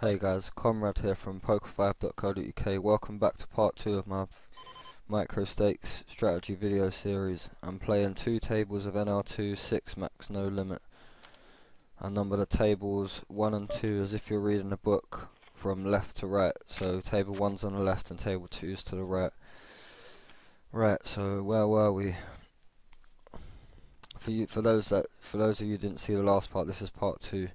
Hey guys, Conrad here from Poker5.co.uk. Welcome back to part 2 of my micro stakes strategy video series. I'm playing 2 tables of NL2, 6 max, no limit. I number the tables 1 and 2 as if you're reading a book from left to right. So table 1's on the left and table 2's to the right. Right, so where were we? For those of you who didn't see the last part, this is part 2.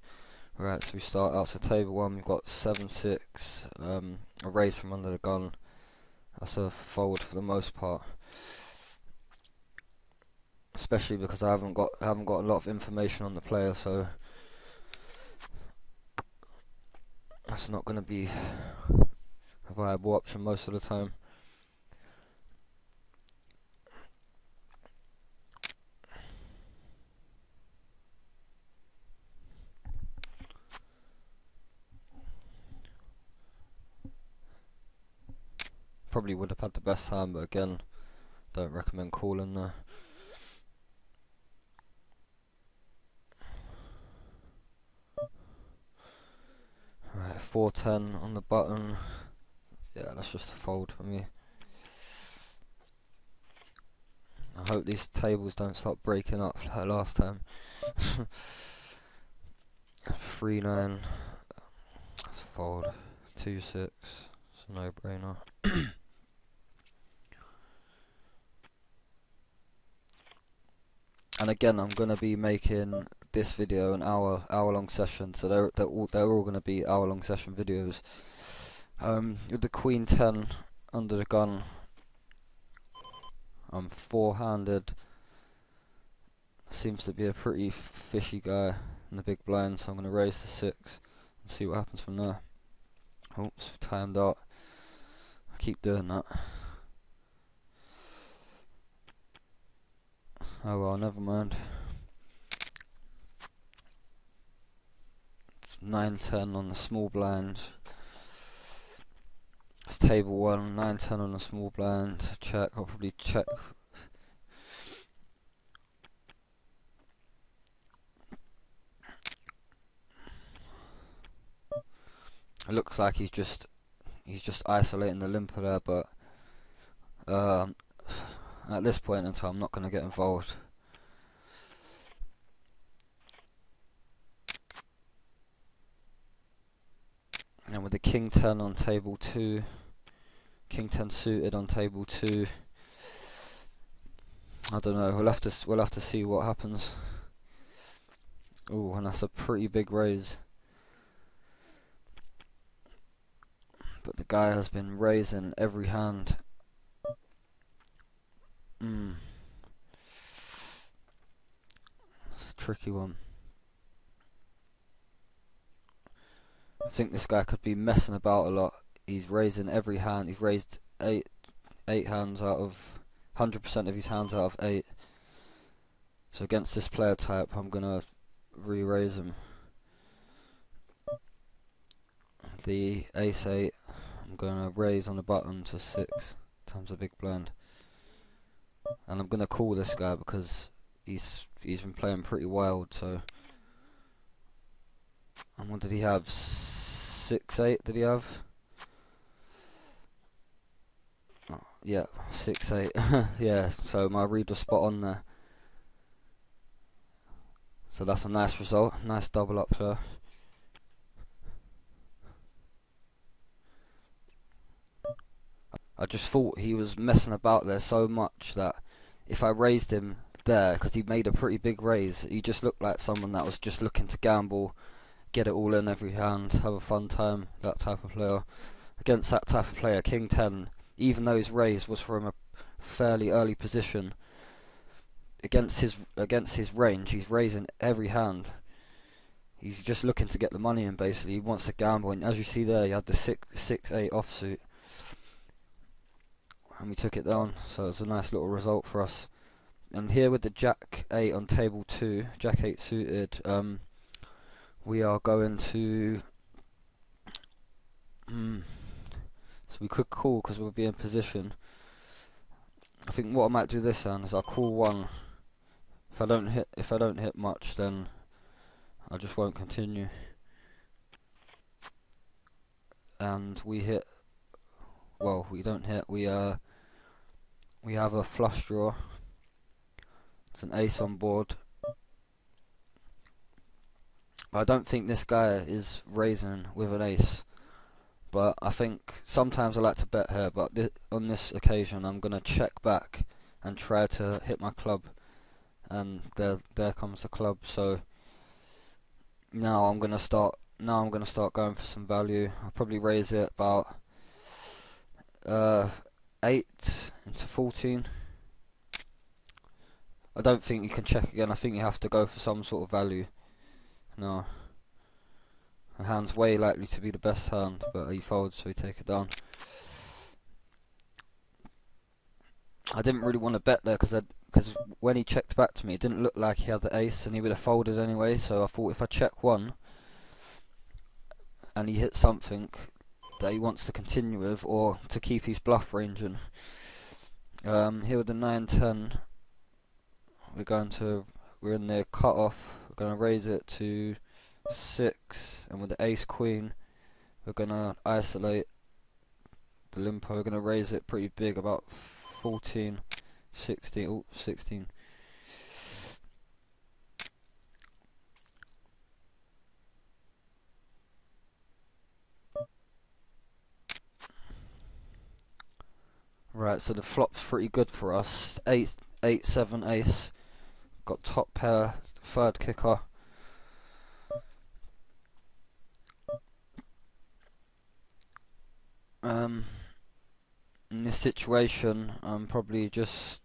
Right, so we start out to table 1, we've got 7-6, a raise from under the gun. That's a fold for the most part. Especially because I haven't got a lot of information on the player, so that's not gonna be a viable option most of the time. Probably would have had the best hand, but again, don't recommend calling there. Right, 4-10 on the button. Yeah, that's just a fold for me. I hope these tables don't start breaking up like last time. 3-9. That's a fold. 2-6. It's a no-brainer. And again, I'm gonna be making this video an hour-long session, so they're all gonna be hour-long session videos. With the Queen 10 under the gun, I'm four-handed. Seems to be a pretty fishy guy in the big blind, so I'm gonna raise to 6 and see what happens from there. Oops, timed out. I keep doing that. Oh well, never mind. It's 9-10 on the small blind. It's table 1, 9-10 on the small blind. Check, I'll probably check. It looks like he's just isolating the limper there, but at this point in time, I'm not going to get involved. And with the King 10 on table 2, King 10 suited on table 2, I don't know. We'll have to see what happens. Ooh, and that's a pretty big raise. But the guy has been raising every hand. It's a tricky one. I think this guy could be messing about a lot. He's raising every hand. He's raised eight hands out of 100% of his hands out of 8. So against this player type, I'm gonna re-raise him. The ace 8, I'm gonna raise on the button to 6 times the big blind, and I'm gonna call this guy because he's been playing pretty wild. So, and what did he have? 6-8 did he have? Oh, yeah, 6-8. Yeah, so my read was spot on there. So that's a nice result, nice double up there. I just thought he was messing about there so much that if I raised him there, because he made a pretty big raise, he just looked like someone that was just looking to gamble, get it all in every hand, have a fun time, that type of player. Against that type of player, King 10, even though his raise was from a fairly early position, against his range, he's raising every hand. He's just looking to get the money in, basically. He wants to gamble, and as you see there, he had the 6-8 offsuit, and we took it down, so it's a nice little result for us. And here with the Jack 8 on table 2, Jack 8 suited, we are going to so we could call because we'll be in position. I think what I might do this hand is I'll call 1. If I don't hit much, then I just won't continue. and we hit. Well, we don't hit. We have a flush draw. It's an ace on board. I don't think this guy is raising with an ace, but I think sometimes I like to bet here, but on this occasion I'm going to check back and try to hit my club, and there comes the club. So now I'm going to start going for some value. I'll probably raise it about 8 into 14. I don't think you can check again. I think you have to go for some sort of value. No. The hand's way likely to be the best hand, but he folds, so we take it down. I didn't really want to bet there because when he checked back to me, it didn't look like he had the ace, and he would have folded anyway. So I thought if I check one and he hits something that he wants to continue with, or to keep his bluff range in. Here with the 9-10, we're in the cut off. We're going to raise it to 6, and with the ace queen, we're going to isolate the limpo. We're going to raise it pretty big, about 14, 16, 16. Right, so the flop's pretty good for us. 8, 7 ace. Got top pair, third kicker. In this situation, I'm probably just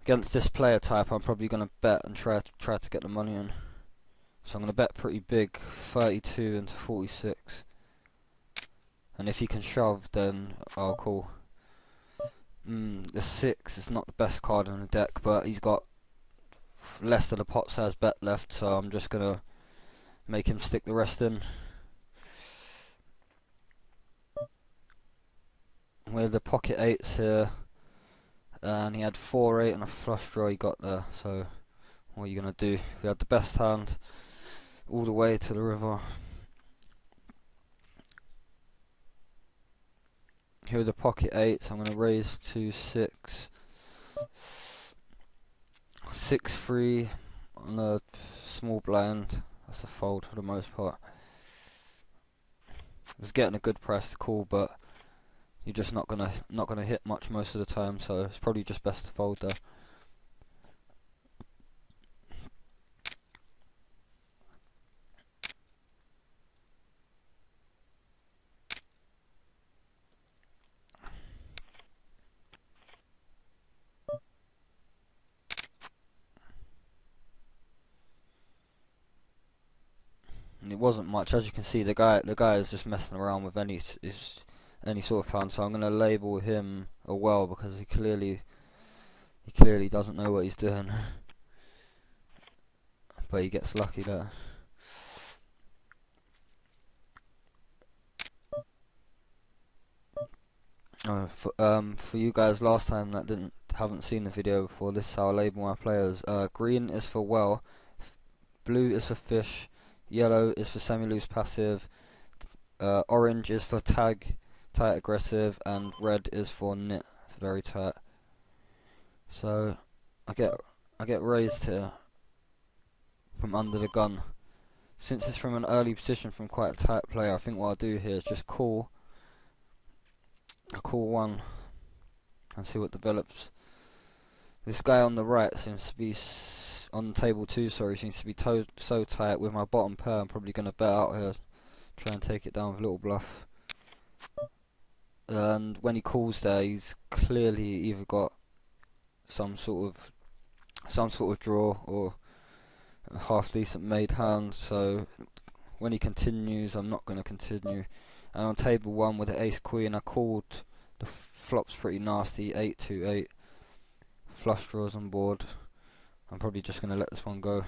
against this player type. I'm probably going to bet and try to get the money in. So I'm going to bet pretty big, 32 into 46. And if he can shove, then I'll call. The 6 is not the best card in the deck, but he's got less than a pot size bet left, so I'm just going to make him stick the rest in. With the pocket 8s here, and he had 4, 8 and a flush draw he got there, so what are you going to do? We had the best hand all the way to the river. Here are the pocket 8s, I'm going to raise to 6. 6-3 on a small blind, that's a fold for the most part. I was getting a good price to call, but you're just not gonna hit much most of the time, so it's probably just best to fold there. And it wasn't much, as you can see. The guy is just messing around with any sort of hand, so I'm gonna label him a well because he clearly doesn't know what he's doing. But he gets lucky there. For you guys last time that haven't seen the video before, this is how I label my players. Green is for well, blue is for fish, yellow is for semi-loose passive, orange is for tight aggressive, and red is for nit, very tight. So I get raised here from under the gun. Since it's from an early position from quite a tight player, I think what I'll do here is just call. I'll call one and see what develops. This guy on the right seems to be on table 2. Sorry, seems to be so tight with my bottom pair. I'm probably going to bet out here, try and take it down with a little bluff. And when he calls there, he's clearly either got some sort of draw or a half decent made hand. So when he continues, I'm not going to continue. And on table 1 with the ace queen, I called. The flop's pretty nasty, 8-2-8. Flush draws on board. I'm probably just going to let this one go.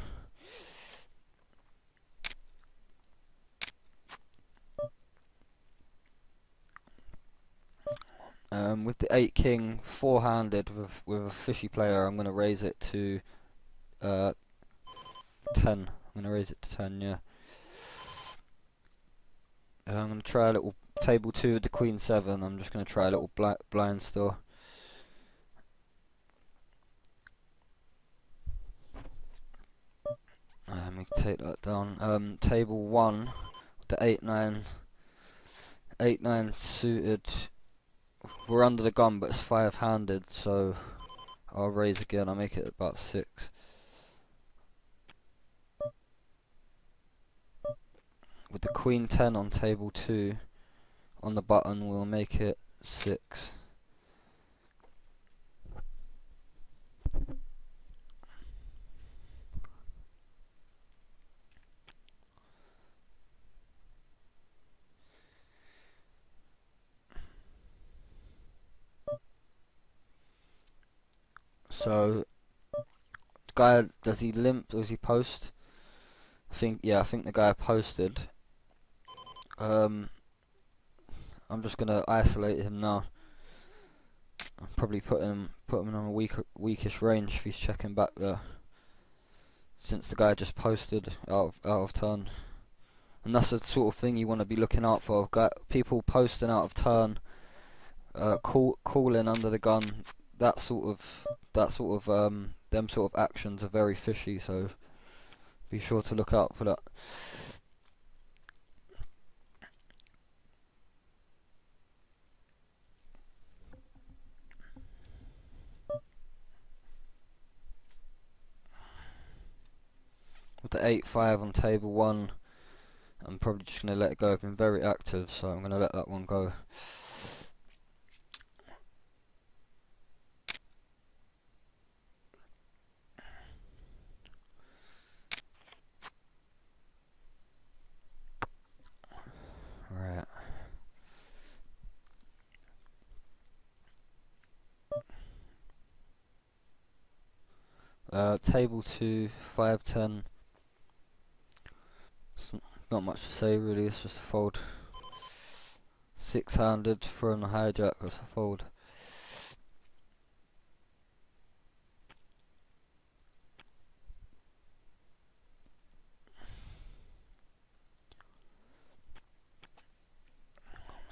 With the 8 king, four-handed with a fishy player, I'm going to raise it to 10. I'm going to raise it to 10, yeah. I'm going to try a little table 2 with the queen 7. I'm just going to try a little blind still. Let me take that down. Table 1, the 8-9 suited. We're under the gun, but it's 5-handed, so I'll raise again. I'll make it about 6. With the queen 10 on table 2, on the button, we'll make it 6. So, the guy, does he limp? Does he post? I think the guy posted. I'm just gonna isolate him now. I'll probably put him on a weakish range if he's checking back there, since the guy just posted out of turn. And that's the sort of thing you want to be looking out for. People posting out of turn, calling under the gun. Them sort of actions are very fishy. So be sure to look out for that. With the 8-5 on table 1, I'm probably just going to let it go. I've been very active, so I'm going to let that one go. Right. Table 2, 5-10. Not much to say really, it's just a fold. 6-handed from the hijack, that's a fold.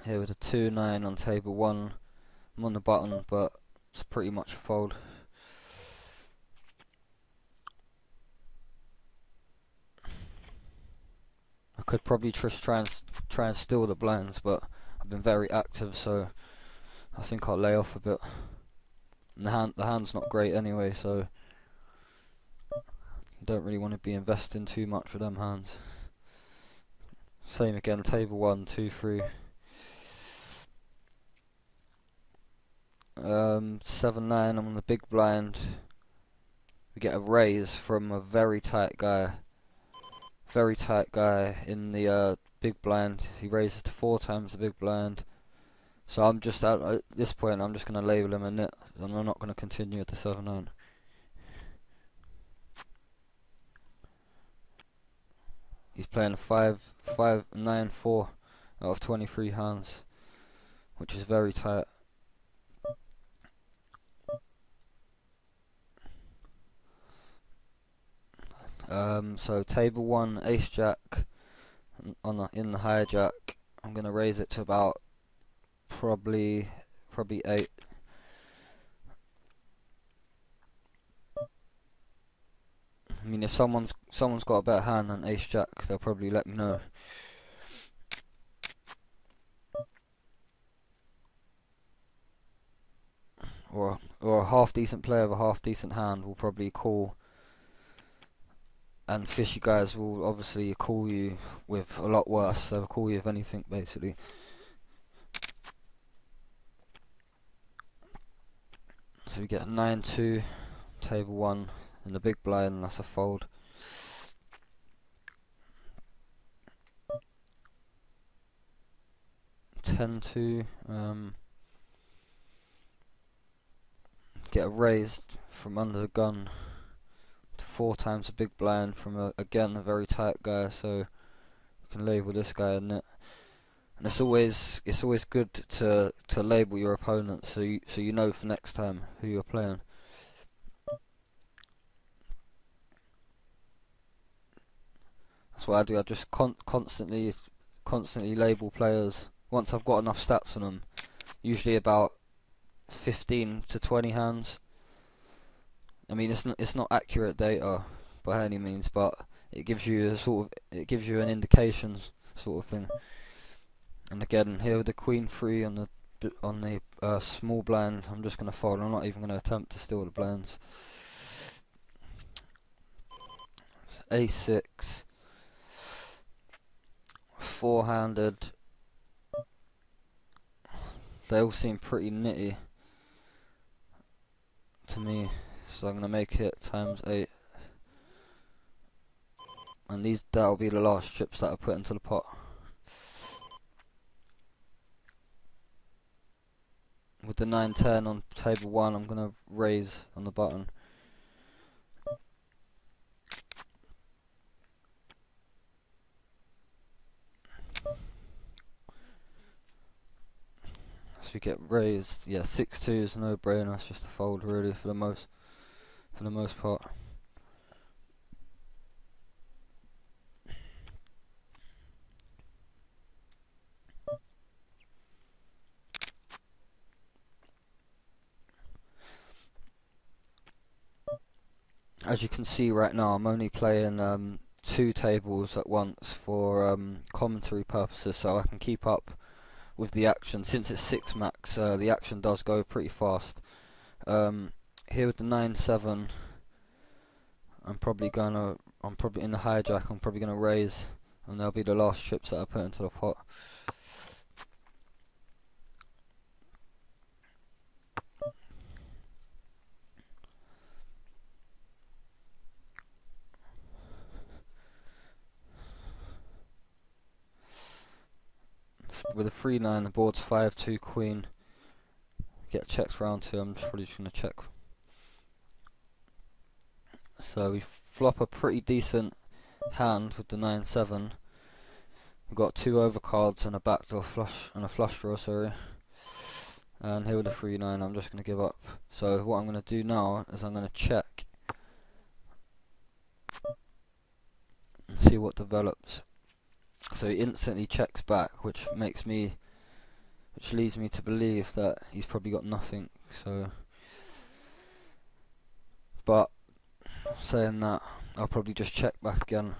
Here with a 2-9 on table 1. I'm on the button, but it's pretty much a fold. I could probably just try and steal the blinds, but I've been very active, so I think I'll lay off a bit. And the hand's not great anyway, so you don't really want to be investing too much for them hands. Same again, table 1, 2-3. 7-9, I'm on the big blind. We get a raise from a very tight guy. Very tight guy in the big blind. He raises to 4 times the big blind. So I'm just at this point, I'm just going to label him a nit, and I'm not going to continue at the 7-9. He's playing a 5-9-4 out of 23 hands, which is very tight. So table 1, ace jack in the hijack. I'm gonna raise it to about probably 8. I mean, if someone's got a better hand than ace jack, they'll probably let me know. Or a half decent player with a half decent hand will probably call. And fishy guys will obviously call you with a lot worse. They'll call you with anything, basically. So we get a 9-2, table 1, in the big blind, and that's a fold. (10-2), get a raised from under the gun to 4 times the big blind from again a very tight guy, so you can label this guy in it. And it's always good to label your opponent, so you know for next time who you're playing. That's what I do. I just constantly constantly label players once I've got enough stats on them. Usually about 15 to 20 hands. I mean, it's not accurate data by any means, but it gives you an indication sort of thing. And again, here with the queen 3 on the small blind, I'm just gonna fold. I'm not even gonna attempt to steal the blinds. A6, four-handed. They all seem pretty nitty to me, so I'm gonna make it ×8, and that'll be the last chips that I put into the pot. With the 9-10 on table 1, I'm gonna raise on the button. So we get raised. Yeah, 6-2 is a no-brainer. It's just a fold really for the most part. As you can see right now, I'm only playing 2 tables at once for commentary purposes, so I can keep up with the action. Since it's 6 max, the action does go pretty fast. Here with the 9-7, I'm probably in the hijack. I'm probably gonna raise, and they'll be the last chips that I put into the pot. With a 3-9, the board's 5-2 queen. Get checks round 2. I'm probably just gonna check. So we flop a pretty decent hand with the 9-7. We've got 2 overcards and a backdoor flush and a flush draw, sorry. And here with the 3-9, I'm just gonna give up. So what I'm gonna do now is I'm gonna check and see what develops. So he instantly checks back, which leads me to believe that he's probably got nothing. So, but saying that, I'll probably just check back again.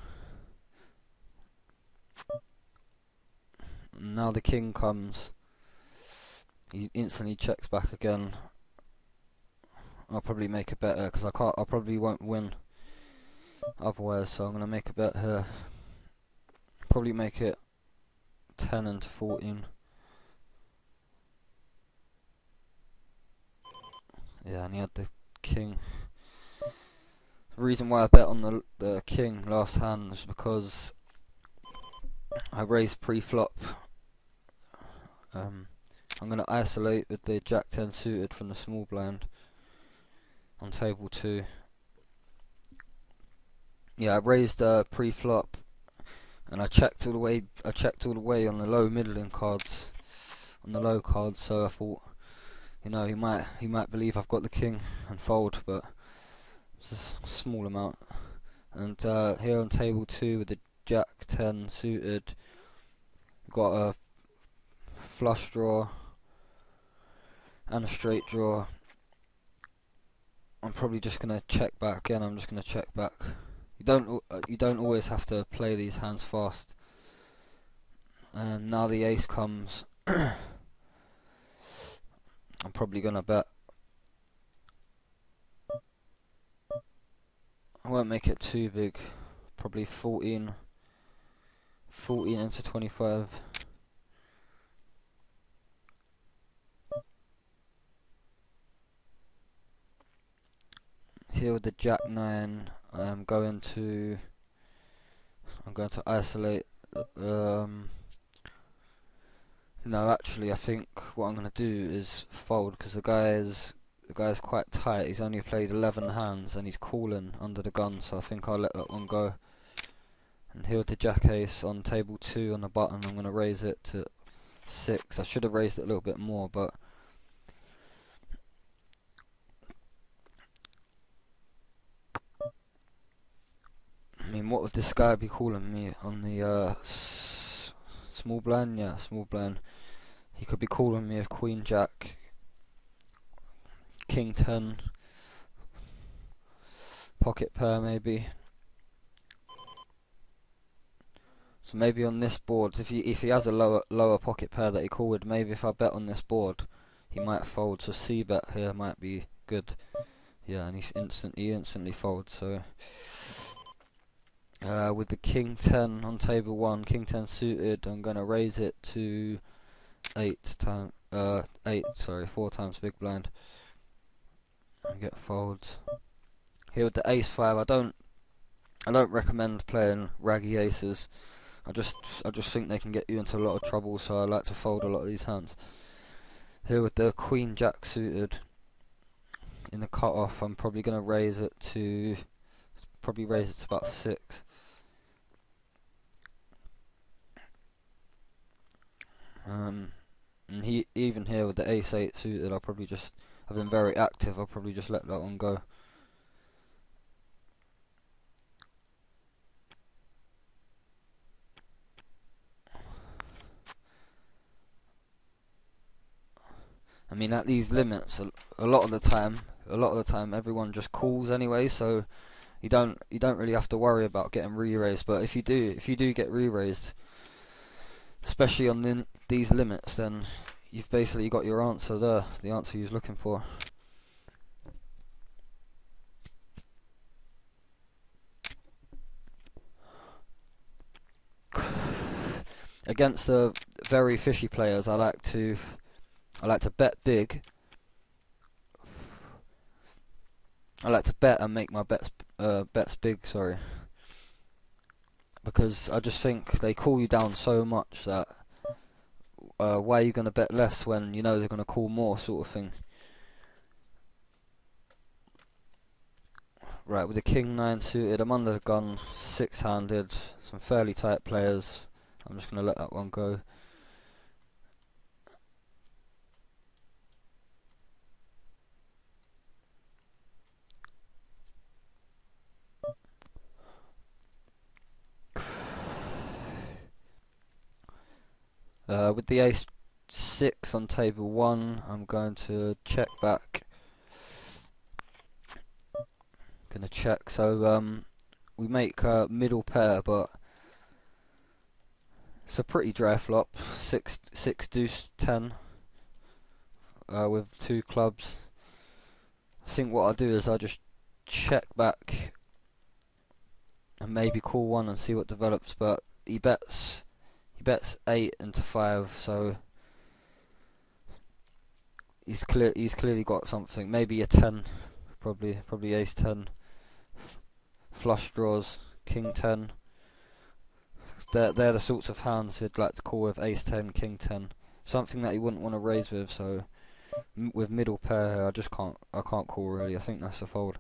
And now the king comes. He instantly checks back again. I'll probably make a bet here because I probably won't win otherwise. So I'm gonna make a bet here. Probably make it 10 into 14. Yeah, and he had the king. The reason why I bet on the king last hand is because I raised pre-flop. I'm going to isolate with the Jack-10 suited from the small blind on table 2. Yeah, I raised pre-flop, and I checked all the way. On the low middling cards, on the low cards. So I thought, you know, he might believe I've got the king and fold, but it's a small amount. And here on table 2 with the Jack-10 suited, we've got a flush draw and a straight draw. I'm probably just gonna check back again. I'm just gonna check back. You don't always have to play these hands fast. And now the ace comes. I'm probably gonna bet. I won't make it too big. Probably 14 into 25. Here with the Jack-9, I'm going to isolate. No, actually, I think what I'm going to do is fold because the guy's quite tight. He's only played 11 hands and he's calling under the gun, so I think I'll let that one go. And here with the Jack-Ace on table 2 on the button, I'm going to raise it to 6. I should have raised it a little bit more, but I mean, what would this guy be calling me on the Small blind, yeah, small blind. He could be calling me with Queen Jack, King 10, pocket pair maybe. So maybe on this board, if he has a lower pocket pair that he called with, maybe if I bet on this board, he might fold. So C bet here might be good. Yeah, and he instantly folds. So with the King 10 on table 1, King 10 suited, I'm gonna raise it to 4 times big blind. And get folds. Here with the Ace 5, I don't recommend playing raggy aces. I just think they can get you into a lot of trouble, so I like to fold a lot of these hands. Here with the Queen Jack suited in the cut-off, I'm probably going to raise it to about 6. And even here with the Ace 8 suited, I've been very active. I'll probably just let that one go. I mean, at these limits, a lot of the time, everyone just calls anyway. So you don't really have to worry about getting re-raised. But if you do get re-raised, especially on these limits, then you've basically got your answer there, the answer you're looking for. Against the very fishy players, I like to bet big. I like to bet and make my bets big, sorry. Because I just think they call you down so much that why are you going to bet less when you know they're going to call more, sort of thing. Right, with the King 9 suited, I'm under the gun, 6-handed, some fairly tight players. I'm just going to let that one go. With the Ace 6 on table 1, I'm going to check back. Gonna check. So we make middle pair, but it's a pretty dry flop. 6 deuce 10 with 2 clubs. I think what I'll do is I'll just check back and maybe call one and see what develops. But he bets 8 into 5, so he's clearly got something. Maybe a 10, probably Ace 10, flush draws, King 10. They're the sorts of hands he'd like to call with Ace 10, King 10. Something that he wouldn't want to raise with. So with middle pair, I can't call really. I think that's a fold.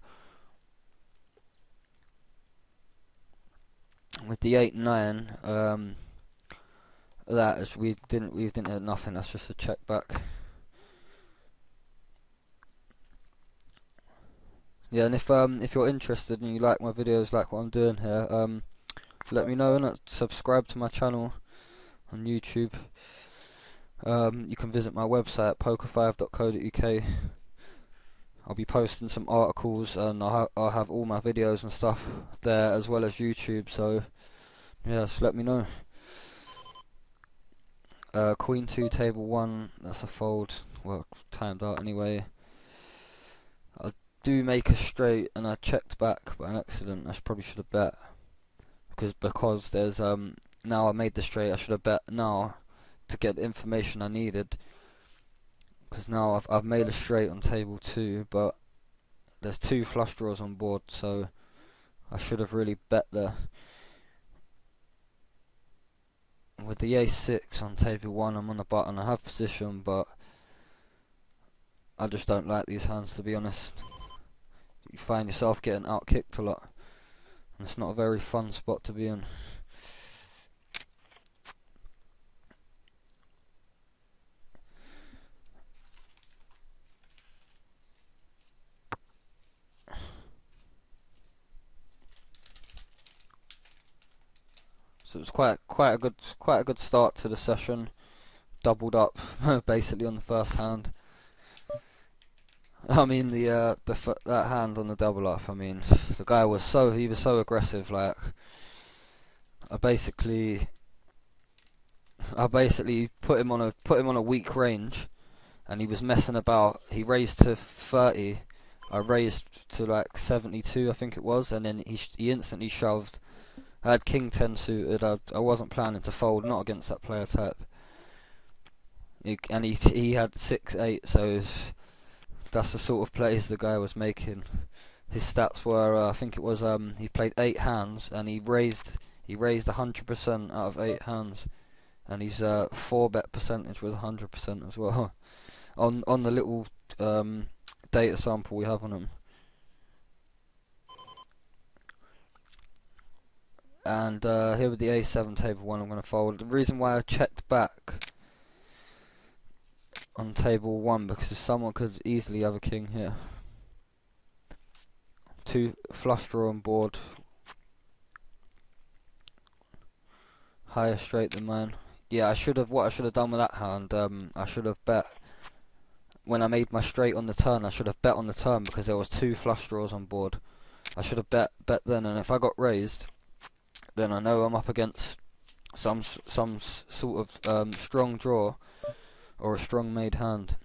With the 8-9, we didn't hit nothing. That's just a check back. Yeah, and if you're interested and you like my videos, like what I'm doing here, let me know and subscribe to my channel on YouTube. You can visit my website poker5.co.uk. I'll be posting some articles and I'll have all my videos and stuff there as well as YouTube. So yeah, just let me know. Queen 2 table 1, that's a fold. Well, timed out anyway. I do make a straight and I checked back by an accident. I probably should have bet because there's now I made the straight. I should have bet now to get the information I needed. Because now I've made a straight on table 2, but there's 2 flush draws on board, so I should have really bet there. With the Ace 6 on table 1, I'm on the button. I have position, but I just don't like these hands, to be honest. You find yourself getting out-kicked a lot, and it's not a very fun spot to be in. So it's quite a good start to the session. Doubled up basically on the first hand. I mean that hand on the double up. I mean the guy was so aggressive. Like I basically put him on a weak range, and he was messing about. He raised to 30. I raised to like 72, I think it was, and then he instantly shoved. I had King 10 suited. I wasn't planning to fold, not against that player type. And he had 6-8, so that's the sort of plays the guy was making. His stats were, I think it was, he played 8 hands, and he raised 100% out of 8 hands, and his 4-bet percentage was 100% as well. on the little data sample we have on him. And here with the A7 table 1, I'm going to fold. The reason why I checked back on table 1, because someone could easily have a king here. 2 flush draw on board, higher straight than mine. Yeah, what I should have done with that hand, I should have bet. When I made my straight on the turn, I should have bet on the turn, because there was 2 flush draws on board. I should have bet then, and if I got raised, then I know I'm up against some sort of strong draw or a strong made hand.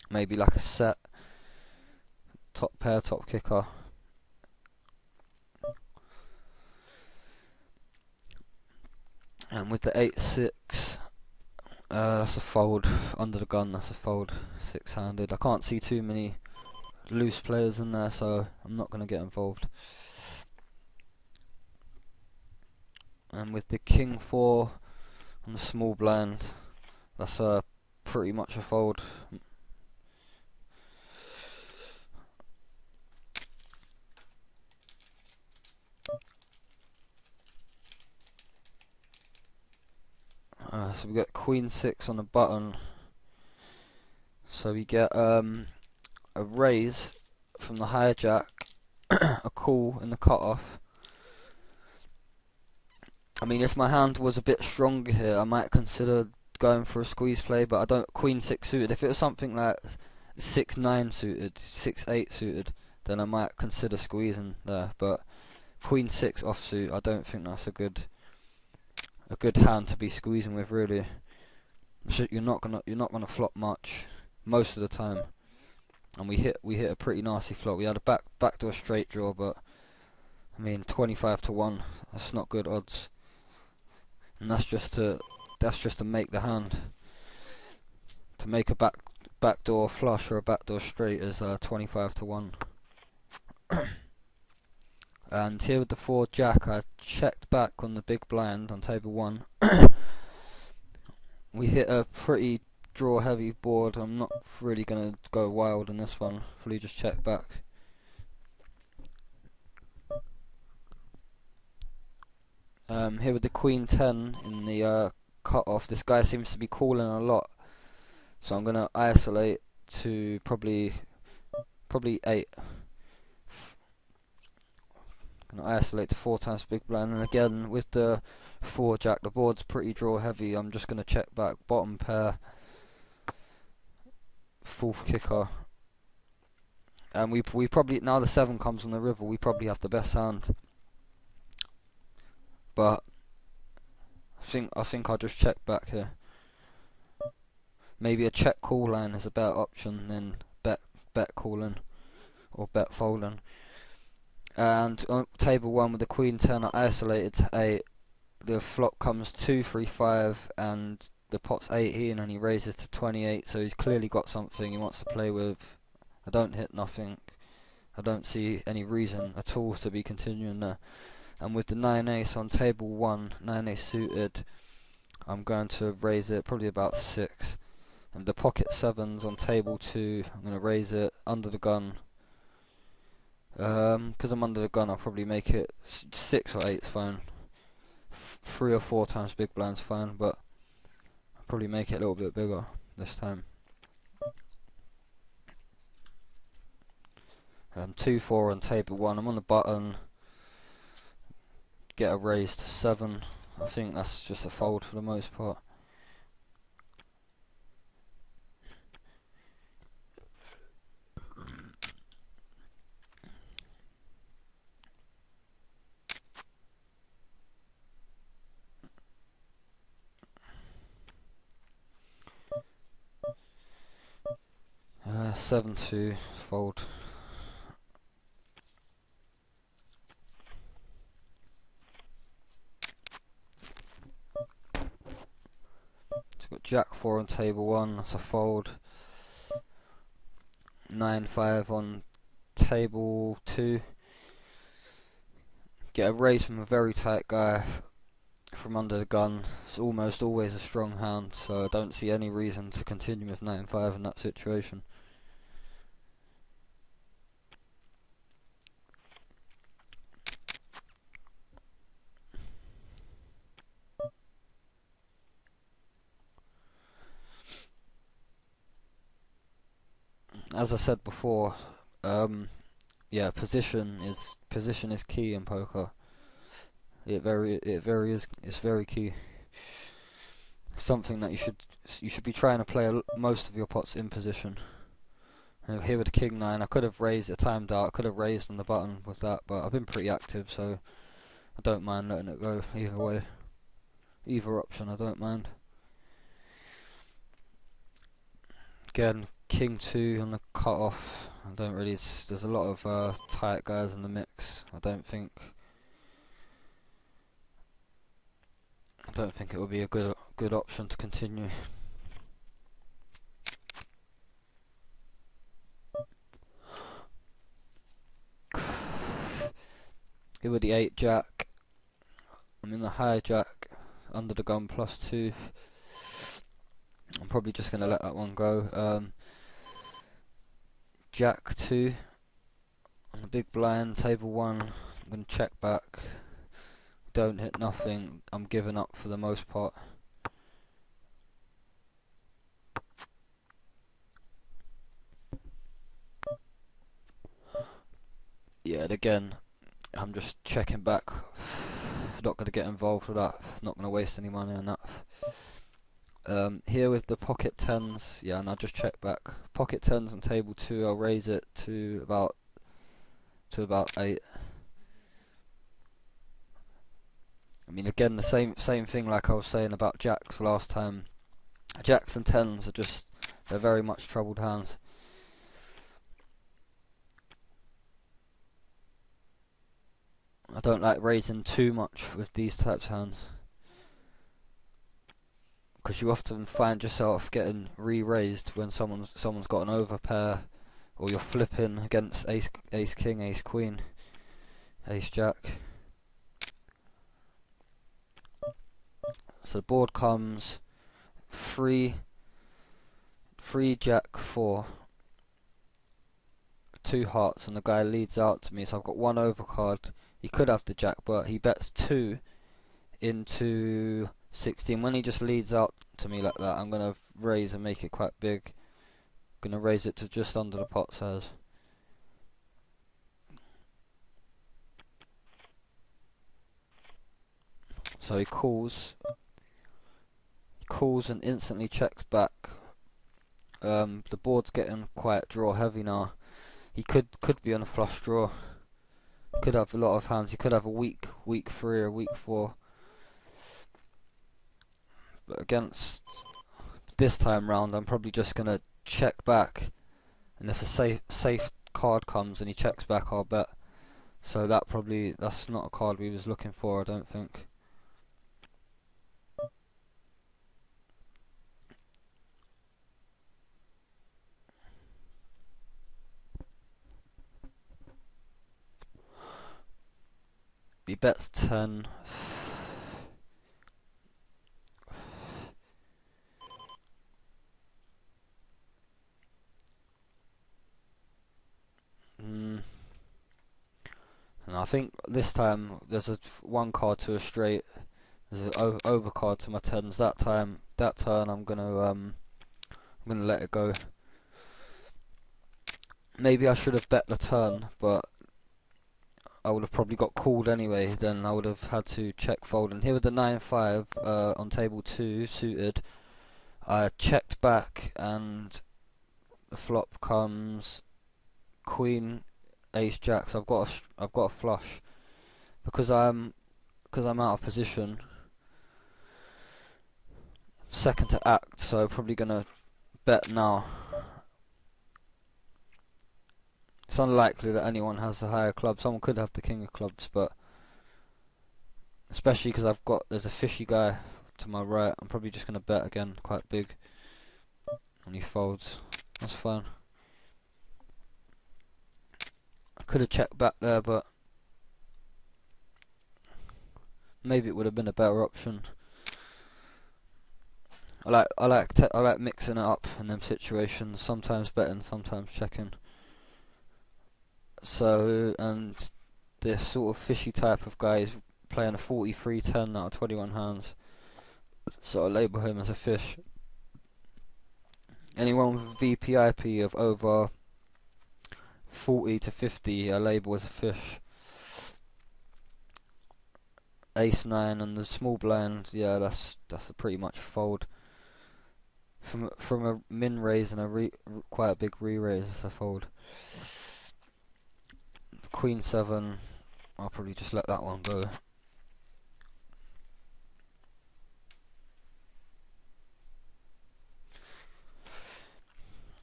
Maybe like a set, top pair, top kicker. And with the 8-6, that's a fold. Under the gun, that's a fold. 6-handed. I can't see too many loose players in there, so I'm not going to get involved. And with the King 4 on the small blind, that's pretty much a fold. So we get Queen 6 on the button. So we get a raise from the hijack, a call in the cutoff. I mean, if my hand was a bit stronger here, I might consider going for a squeeze play, but I don't. Queen 6 suited. If it was something like 6-9 suited, 6-8 suited, then I might consider squeezing there. But Queen 6 offsuit, I don't think that's a good hand to be squeezing with, really. You're not gonna flop much most of the time, and we hit a pretty nasty flop. We had a backdoor straight draw, but I mean 25-1. That's not good odds, and that's just to make the hand. To make a backdoor flush or a backdoor straight is 25-1. And here with the 4 jack, I checked back on the big blind on table 1. We hit a pretty draw heavy board. I'm not really going to go wild in this one. Probably just check back. Here with the Queen 10 in the cut off, this guy seems to be calling a lot, so I'm going to isolate to probably 8. Gonna isolate to 4 times big blind, and again with the 4 jack, the board's pretty draw heavy. I'm just gonna check back, bottom pair, 4th kicker, and we probably, now the 7 comes on the river, we probably have the best hand. But I think I'll just check back here. Maybe a check call line is a better option than bet calling or bet folding. And on table 1 with the Queen 10, I isolated to 8. The flop comes 2-3-5, and the pot's 18, and he raises to 28. So he's clearly got something he wants to play with. I don't hit nothing. I don't see any reason at all to be continuing there. And with the 9-ace on table 1, 9-ace suited, I'm going to raise it probably about 6. And the pocket 7s on table 2, I'm going to raise it under the gun. Because I'm under the gun, I'll probably make it 6 or 8's fine. 3 or 4 times big blind's fine, but I'll probably make it a little bit bigger this time. 2-4 on table 1. I'm on the button. Get a raise to 7. I think that's just a fold for the most part. Uh, 7-2 fold. It's got Jack 4 on table 1, that's a fold. 9-5 on table 2. Get a raise from a very tight guy from under the gun. It's almost always a strong hand, so I don't see any reason to continue with 9-5 in that situation. As I said before, yeah, position is key in poker. It's very key. Something that you should be trying to play most of your pots in position. And here with the king 9, I could have raised it, timed out. I could have raised on the button with that, but I've been pretty active, so I don't mind letting it go either way. Either option, I don't mind. Again, king 2 on the cut off. I don't really. There's a lot of tight guys in the mix. I don't think it would be a good option to continue. Here with the 8 jack. I'm in the high jack, under the gun +2. I'm probably just gonna let that one go. Jack 2 on the big blind, table 1. I'm gonna check back. Don't hit nothing. I'm giving up for the most part. Yeah, and again, I'm just checking back. Not going to get involved with that. Not going to waste any money on that. Here with the pocket 10s, yeah, and I'll just check back. Pocket 10s on table 2, I'll raise it to about 8. I mean, again, the same thing like I was saying about jacks last time. Jacks and 10s are they're very much troubled hands. I don't like raising too much with these types of hands, because you often find yourself getting re-raised when someone's got an overpair, or you're flipping against ace king, ace queen, ace jack. So the board comes 3 jack 4, 2 hearts, and the guy leads out to me, so I've got 1 overcard. He could have the jack, but he bets 2 into 16. When he just leads out to me like that, I'm going to raise and make it quite big. I'm going to raise it to just under the pot size. So he calls and instantly checks back. The board's getting quite draw heavy now. He could be on a flush draw. Could have a lot of hands. He could have a weak 3 or weak 4. But against this time round, I'm probably just gonna check back, and if a safe card comes and he checks back, I'll bet. So that's not a card we was looking for, I don't think. He bets 10. And I think this time there's 1 card to a straight. There's an overcard to my 10s. That turn I'm gonna let it go. Maybe I should have bet the turn, but I would have probably got called anyway. Then I would have had to check fold. And here with the 9-5 on table 2 suited, I checked back and the flop comes Queen Ace Jack. So I've got a flush because I'm out of position. Second to act, so probably gonna bet now. It's unlikely that anyone has a higher club. Someone could have the king of clubs, but especially because there's a fishy guy to my right. I'm probably just gonna bet again, quite big, and he folds. That's fine. I could have checked back there, but maybe it would have been a better option. I like mixing it up in them situations. Sometimes betting, sometimes checking. So, and this sort of fishy type of guy is playing a 43-10 out of 21 hands. So I label him as a fish. Anyone with VPIP of over 40 to 50, I label as a fish. Ace 9 and the small blind, yeah, that's a pretty much fold. From a min raise and quite a big re-raise, it's a fold. Queen 7, I'll probably just let that one go.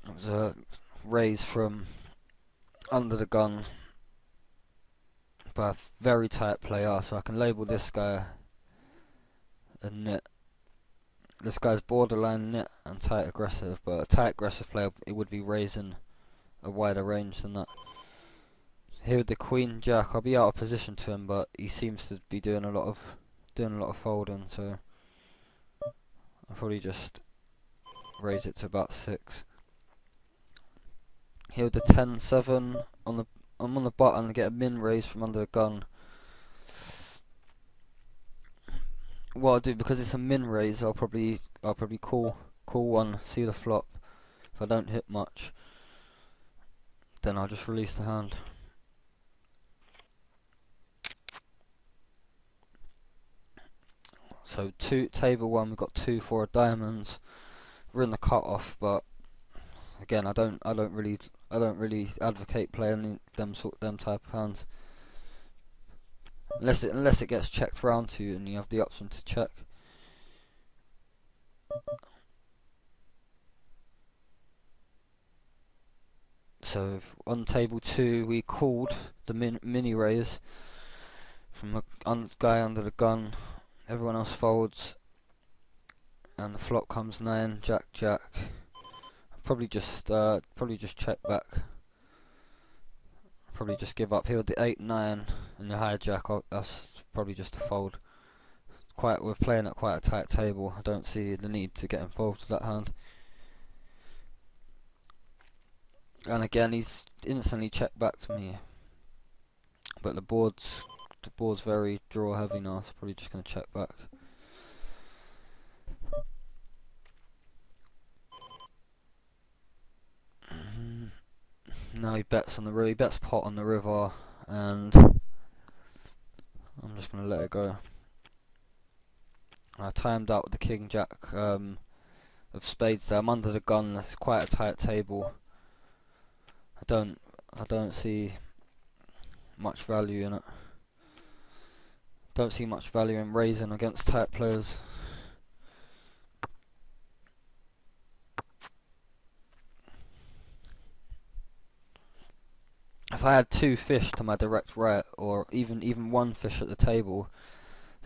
It was a raise from under the gun by a very tight player, so I can label this guy a nit. This guy's borderline nit and tight aggressive, but a tight aggressive player, it would be raising a wider range than that. Here with the Queen Jack, I'll be out of position to him, but he seems to be doing a lot of folding, so I'll probably just raise it to about 6. Here with the 10-7 I'm on the button and get a min raise from under the gun. What I'll do, because it's a min raise, I'll probably call one, see the flop. If I don't hit much, then I'll just release the hand. So table 1, we've got 2-4 of diamonds. We're in the cut-off, but again, I don't really advocate playing them type of hands unless it gets checked round to you and you have the option to check. So on table 2, we called the mini raise from a guy under the gun. Everyone else folds, and the flop comes 9, Jack, Jack. Probably just check back. Probably just give up here with the 8-9 and the high Jack. That's probably just a fold. We're playing at quite a tight table. I don't see the need to get involved with that hand. And again, he's instantly checked back to me. But the board's very draw heavy now, so probably just gonna check back. Now he bets on the river. He bets pot on the river, and I'm just gonna let it go. I timed out with the king jack of spades there. I'm under the gun. That's quite a tight table. I don't see much value in it. Don't see much value in raising against tight players. If I had 2 fish to my direct right, or even 1 fish at the table,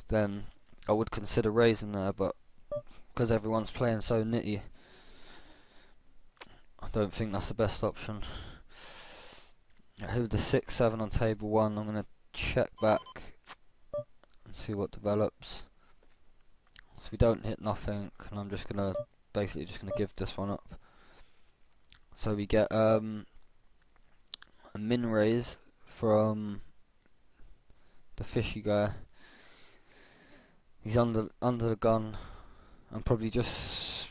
then I would consider raising there, but because everyone's playing so nitty, I don't think that's the best option. Here with the 6-7 on table 1, I'm going to check back and see what develops. So we don't hit nothing, and I'm just going to basically give this one up. So we get a min raise from the fishy guy. He's under the gun. I'm probably just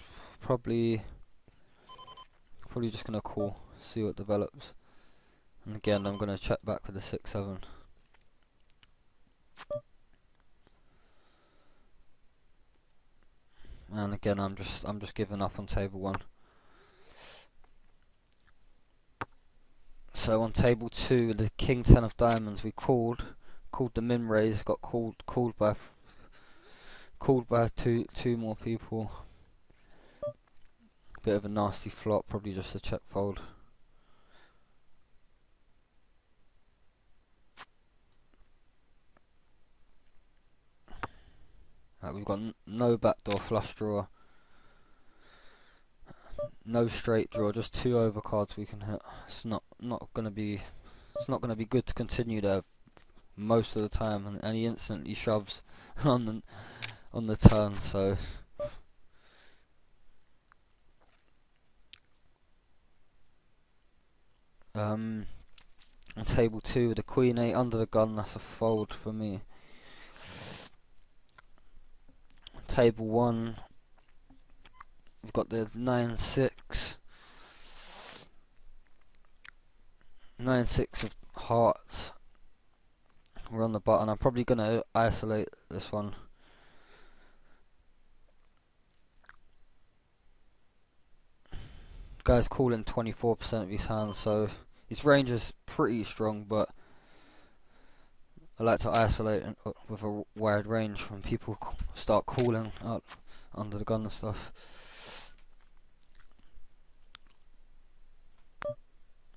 gonna call, see what develops. And again, I'm gonna check back with the 6-7. And again, I'm just giving up on table 1. So on table 2, the king 10 of diamonds, we called the min raise, got called by two more people. Bit of a nasty flop, probably just a check fold. We've got no backdoor flush draw, no straight draw, just 2 overcards we can hit. It's not gonna be good to continue there most of the time, and he instantly shoves on the turn. So on table 2 with the queen 8 under the gun, that's a fold for me. Table 1, we've got the 9-6 of hearts. We're on the button. I'm probably gonna isolate this one. Guy's calling 24% of his hands, so his range is pretty strong, but I like to isolate with a wide range when people start calling out under the gun and stuff.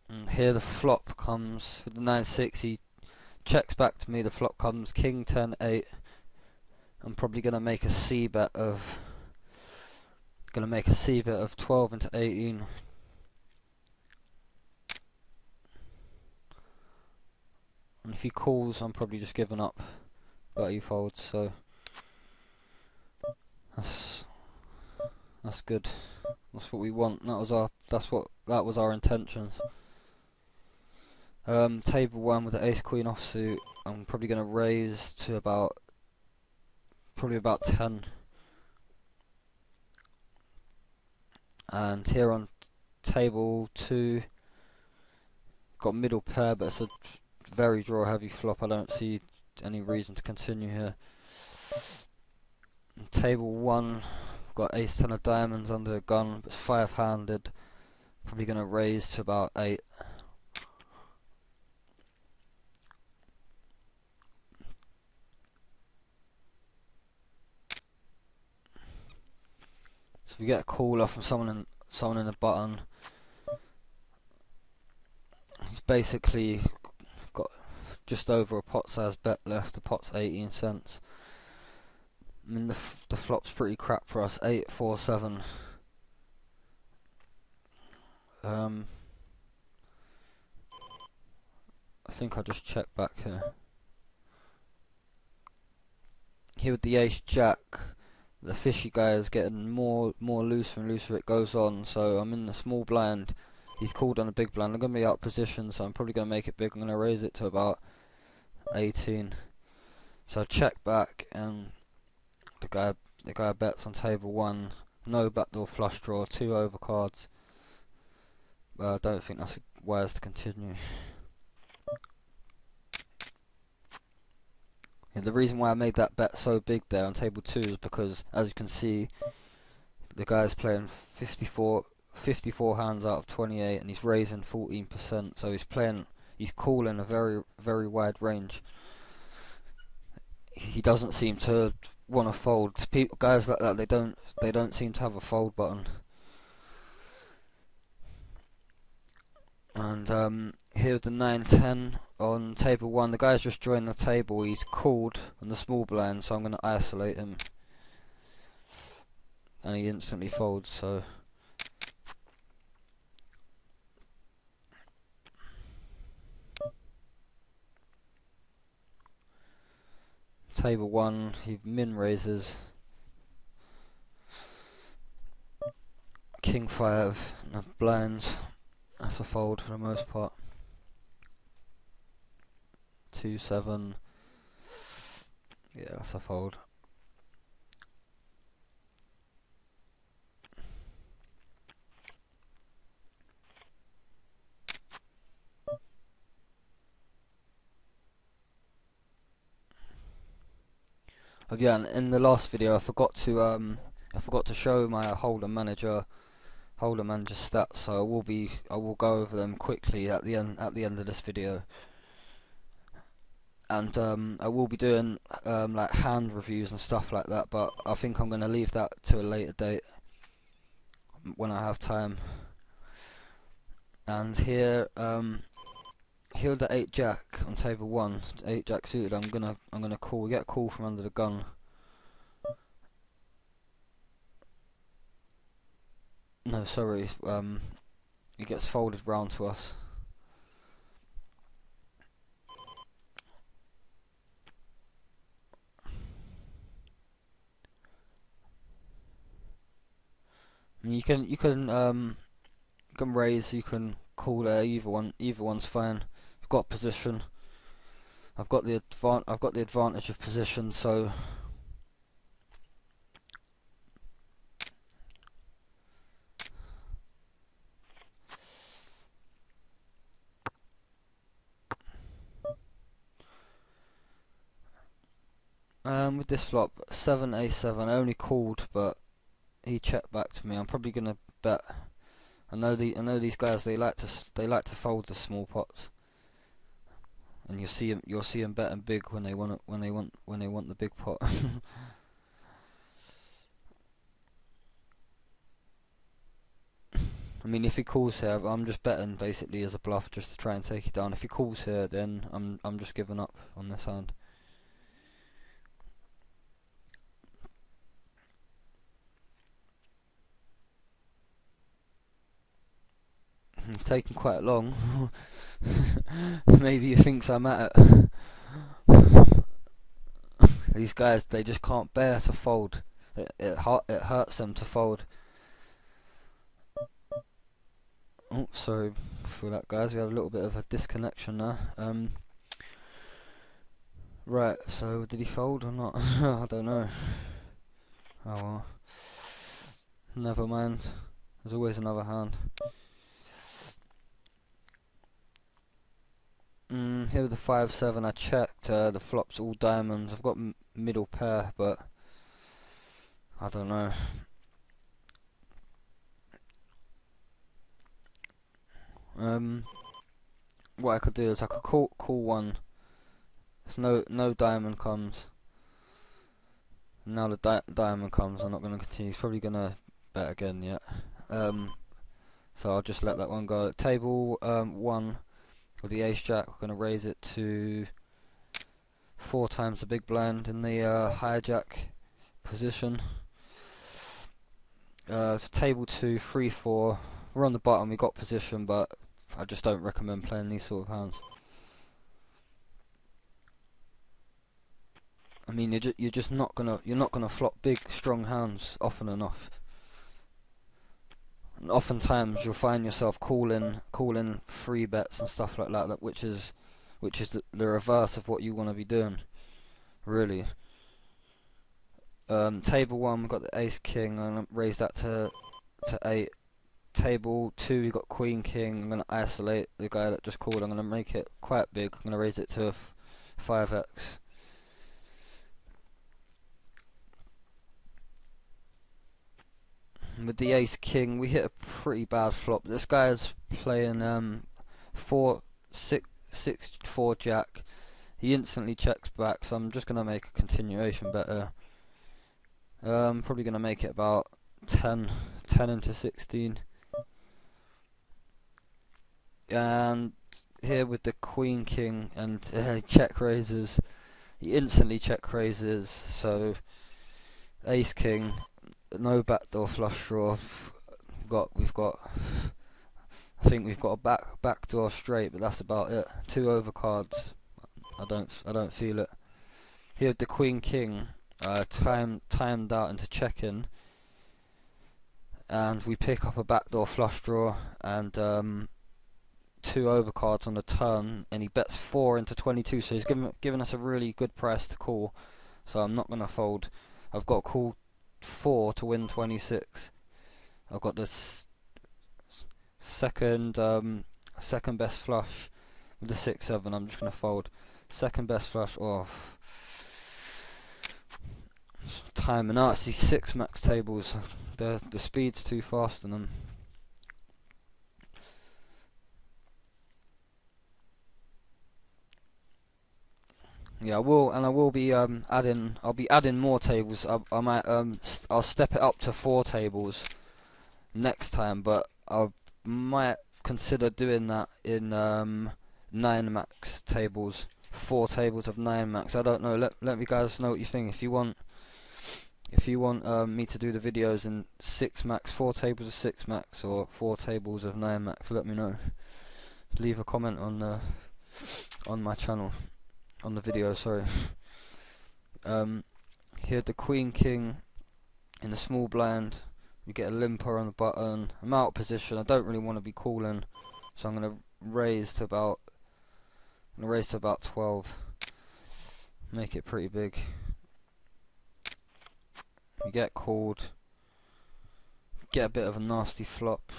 And here the flop comes with the 9-6. He checks back to me. The flop comes king 10-8. I'm probably gonna make a C bet of 12 into 18. And if he calls, I'm probably just giving up, but he folds, so that's good. That's what we want. That was our intentions. Table 1 with the ace queen offsuit. I'm probably gonna raise to about 10. And here on table 2, got middle pair, but it's a very draw heavy flop. I don't see any reason to continue here. Table 1, got ace 10 of diamonds under the gun, but it's 5-handed. Probably gonna raise to about 8. So we get a call off from someone in the button. He's basically got just over a pot size bet left. The pot's 18 cents. I mean, the flop's pretty crap for us. 8-4-7. I think I'll just check back here. Here with the ace jack, the fishy guy is getting more looser and looser it goes on. So I'm in the small blind. He's called on a big blind. I'm gonna be out of position, so I'm probably gonna make it big. I'm gonna raise it to about 18. So I check back, and the guy bets on table 1. No backdoor flush draw, 2 overcards. But I don't think that's wise to continue. And the reason why I made that bet so big there on table 2 is because, as you can see, the guy's playing 54 hands out of 28, and he's raising 14%. So he's calling a very, very wide range. He doesn't seem to want to fold. Guys like that, they don't seem to have a fold button. And here with the 9-10 on table 1, the guy's just joined the table. He's called on the small blind, so I'm going to isolate him, and he instantly folds. So table 1, he min raises king 5 and blinds. That's a fold for the most part. 2-7. Yeah, that's a fold. Again, in the last video, I forgot to I forgot to show my hold'em manager stats, so I will go over them quickly at the end of this video. And I will be doing like hand reviews and stuff like that, but I think I'm going to leave that to a later date when I have time. And here here the 8 jack on table 1, 8 jack suited. I'm gonna call. Get a call from under the gun. No, sorry. It gets folded round to us. And you can raise, you can call there. Either one's fine. I've got position. I've got the advantage of position, so with this flop 7 a7, I only called, but he checked back to me. I'm probably gonna bet. I know these guys. They like to fold the small pots, and you'll see them betting big when they want the big pot. I mean, if he calls here, I'm just betting basically as a bluff, just to try and take it down. If he calls here, then I'm just giving up on this hand. It's taking quite long. Maybe he thinks I'm at it. These guys, they just can't bear to fold. It hurts them to fold. Oh, sorry for that, guys. We had a little bit of a disconnection there. Right, so did he fold or not? I don't know. Oh well. Never mind. There's always another hand. Here with the 5-7, I checked. The flop's all diamonds. I've got middle pair, but I don't know. What I could do is I could call one. If no diamond comes. Now the diamond comes. I'm not going to continue. He's probably going to bet again yet. So I'll just let that one go. Table 1 with the ace jack. We're going to raise it to 4 times the big blind in the hijack position. Table 2, 3-4. We're on the bottom. We got position, but I just don't recommend playing these sort of hands. I mean, you're just not gonna flop big, strong hands often enough. And oftentimes you'll find yourself calling 3 bets and stuff like that, which is the reverse of what you want to be doing, really. Table 1, we've got the ace king. I'm gonna raise that to 8. Table 2, we got queen king. I'm gonna isolate the guy that just called. I'm gonna make it quite big. I'm gonna raise it to 5x. With the ace king, we hit a pretty bad flop. This guy is playing 4 jack. He instantly checks back, so I'm just gonna make a continuation bet here. Probably gonna make it about 10 into 16. And here with the queen king and check raises, he instantly check raises. So ace king, no backdoor flush draw. We've got I think we've got a backdoor straight, but that's about it. 2 overcards. I don't feel it. Here with the queen king, timed out into check-in, and we pick up a backdoor flush draw and 2 overcards on the turn, and he bets 4 into 22. So he's giving us a really good price to call. So I'm not gonna fold. I've got to call 4 to win 26. I've got this second best flush with the 6-7. I'm just gonna fold. Second best flush off. Timing out. It's these 6 max tables. The speed's too fast on them. Yeah, I will be adding. I'll be adding more tables. I might I'll step it up to 4 tables next time, but I might consider doing that in 9 max tables. 4 tables of 9 max. I don't know. Let me guys know what you think. If you want me to do the videos in 6 max, 4 tables of 6 max, or 4 tables of 9 max, let me know. Leave a comment on my channel, on the video. Sorry. Here the Queen King in the small blind. We get a limper on the button. I'm out of position. I don't really want to be calling, so I'm gonna raise to about 12. Make it pretty big. You get called. Get a bit of a nasty flop.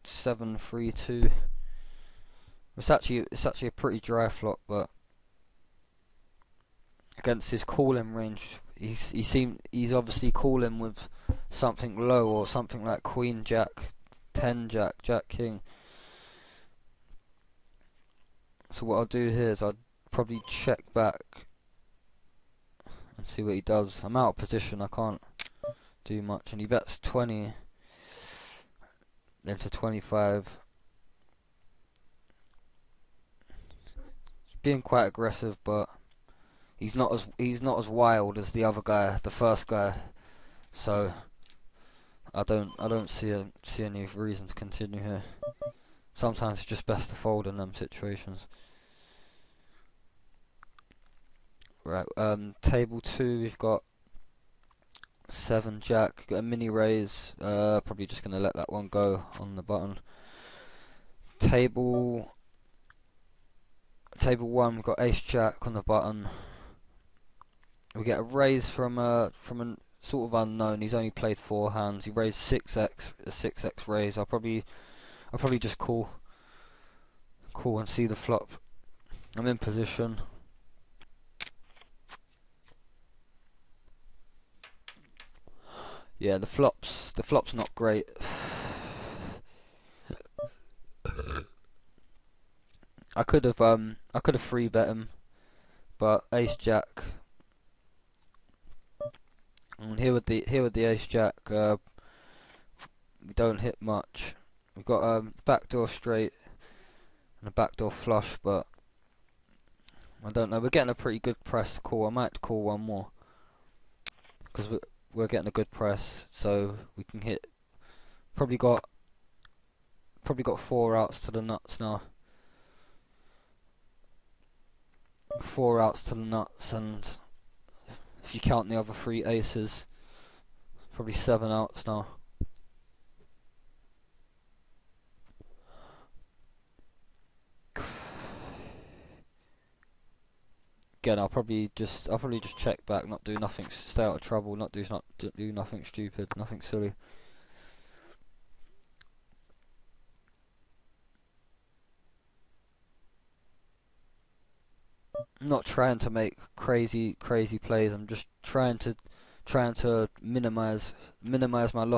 7-3-2. It's actually a pretty dry flop, but against his calling range, he's obviously calling with something low, or something like Queen Jack, 10 Jack, Jack King. So what I'll do here is I'll probably check back and see what he does. I'm out of position, I can't do much, and he bets 20 into 25. He's being quite aggressive, but he's not as wild as the other guy, the first guy. So I don't see any reason to continue here. Sometimes it's just best to fold in them situations. Right, table 2, we've got 7 Jack, got a mini raise. Probably just gonna let that one go on the button. Table 1, we've got Ace Jack on the button. We get a raise from a sort of unknown. He's only played 4 hands. He raised 6x, a 6x raise. I'll probably just call and see the flop. I'm in position. Yeah, the flop's not great. I could have 3-bet him, but Ace Jack. And here with the Ace Jack, we don't hit much. We've got backdoor straight and a backdoor flush, but I don't know. We're getting a pretty good press to call. I might call one more because we're getting a good press, so we can hit. Probably got 4 outs to the nuts now. 4 outs to the nuts, and if you count the other 3 aces, probably 7 outs now. Again, I'll probably just check back, not do nothing, stay out of trouble, not do nothing stupid, nothing silly. I'm not trying to make crazy plays. I'm just trying to minimize my losses.